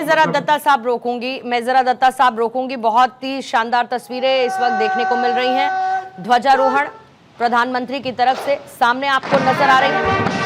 जरा दत्ता साहब रोकूंगी। बहुत ही शानदार तस्वीरें इस वक्त देखने को मिल रही हैं। ध्वजारोहण प्रधानमंत्री की तरफ से सामने आपको नजर आ रही है।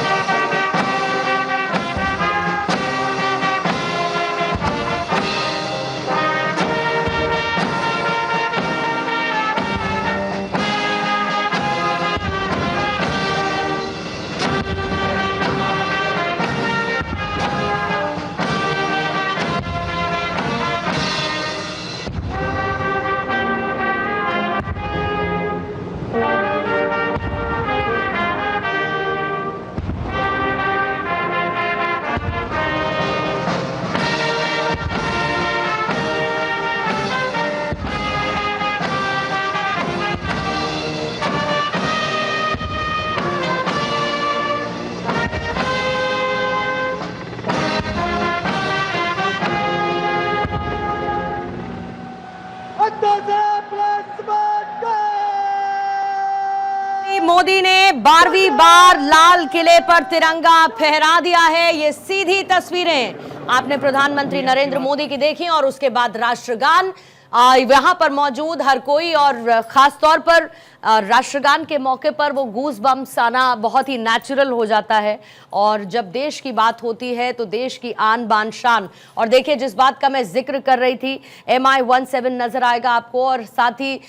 मोदी ने 12वीं बार लाल किले पर तिरंगा फहरा दिया है। ये सीधी तस्वीरें आपने प्रधानमंत्री नरेंद्र मोदी की देखी और उसके बाद राष्ट्रगान यहां पर मौजूद हर कोई और खास तौर पर राष्ट्रगान के मौके पर वो गूज बम्स आना बहुत ही नेचुरल हो जाता है। और जब देश की बात होती है तो देश की आन बान शान, और देखिए जिस बात का मैं जिक्र कर रही थी, MI-17 नजर आएगा आपको और साथ ही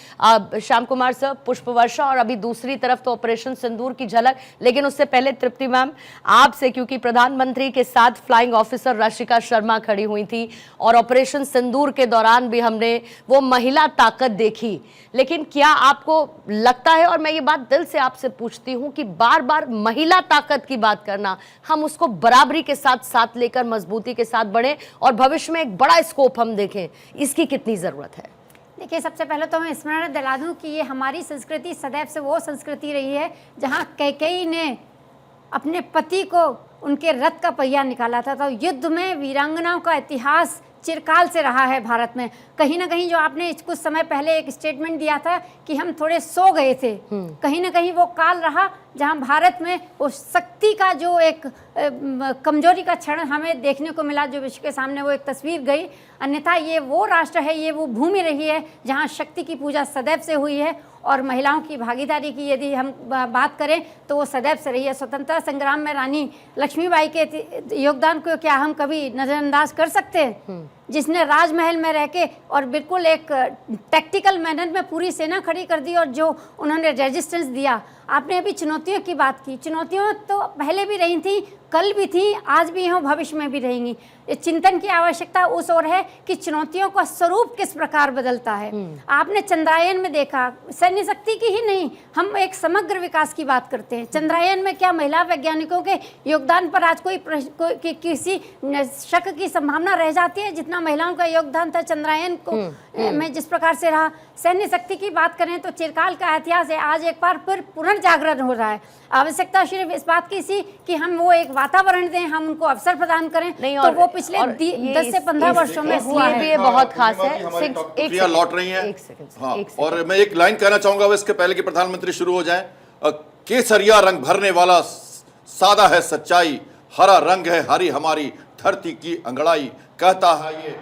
श्याम कुमार सर पुष्प वर्षा और अभी दूसरी तरफ तो ऑपरेशन सिंदूर की झलक। लेकिन उससे पहले तृप्ति मैम आपसे, क्योंकि प्रधानमंत्री के साथ फ्लाइंग ऑफिसर रशिका शर्मा खड़ी हुई थी और ऑपरेशन सिंदूर के दौरान भी हमने वो महिला ताकत देखी। लेकिन क्या आपको लगता है, और मैं ये बात दिल से आपसे पूछती हूं, कि बार बार महिला ताकत की बात करना, हम उसको बराबरी के साथ साथ लेकर मजबूती के साथ बढ़े और भविष्य में एक बड़ा स्कोप हम देखें, इसकी कितनी जरूरत है? देखिए, सबसे पहले तो मैं स्मरण दिला दूं कि ये हमारी संस्कृति सदैव से वो संस्कृति रही है जहां कैकेयी ने अपने पति को उनके रथ का पहिया निकाला था। तो युद्ध में वीरांगनाओं का इतिहास चिरकाल से रहा है भारत में। कहीं ना कहीं जो आपने कुछ समय पहले एक स्टेटमेंट दिया था कि हम थोड़े सो गए थे, कहीं ना कहीं वो काल रहा जहां भारत में वो शक्ति का जो एक कमजोरी का क्षण हमें देखने को मिला, जो विश्व के सामने वो एक तस्वीर गई। अन्यथा ये वो राष्ट्र है, ये वो भूमि रही है जहां शक्ति की पूजा सदैव से हुई है। और महिलाओं की भागीदारी की यदि हम बात करें तो वो सदैव से रही है। स्वतंत्रता संग्राम में रानी लक्ष्मीबाई के योगदान को क्या हम कभी नज़रअंदाज कर सकते हैं? जिसने राजमहल में रह के और बिल्कुल एक टैक्टिकल मैनर में पूरी सेना खड़ी कर दी और जो उन्होंने रेजिस्टेंस दिया। आपने अभी चुनौतियों की बात की, चुनौतियां तो पहले भी रही थी, कल भी थी, आज भी हैं, भविष्य में भी रहेंगी। चिंतन की आवश्यकता उस ओर है कि चुनौतियों का स्वरूप किस प्रकार बदलता है। आपने चंद्रयान में देखा, सैन्य शक्ति की ही नहीं, हम एक समग्र विकास की बात करते हैं। चंद्रयान में क्या महिला वैज्ञानिकों के योगदान पर आज कोई किसी शक की संभावना रह जाती है जितना महिलाओं का योगदान था चंद्रयान को में जिस प्रकार से रहा। सैन्य शक्ति की बात करें तो चिरकाल का इतिहास है, आज एक बार फिर पुनर्जागरण हो रहा है। आवश्यकता सिर्फ इस बात की सी कि हम वो एक वातावरण दें, हम उनको अवसर प्रदान करें। तो वो पिछले 10 से 15 वर्षों में हुआ है। ये बहुत खास है। एक लौट रही हैं। हाँ, और मैं एक लाइन कहना चाहूंगा इसके पहले कि प्रधानमंत्री शुरू हो जाएं। केसरिया रंग भरने वाला सादा है सच्चाई, हरा रंग है हरी हमारी धरती की अंगड़ाई, कहता है ये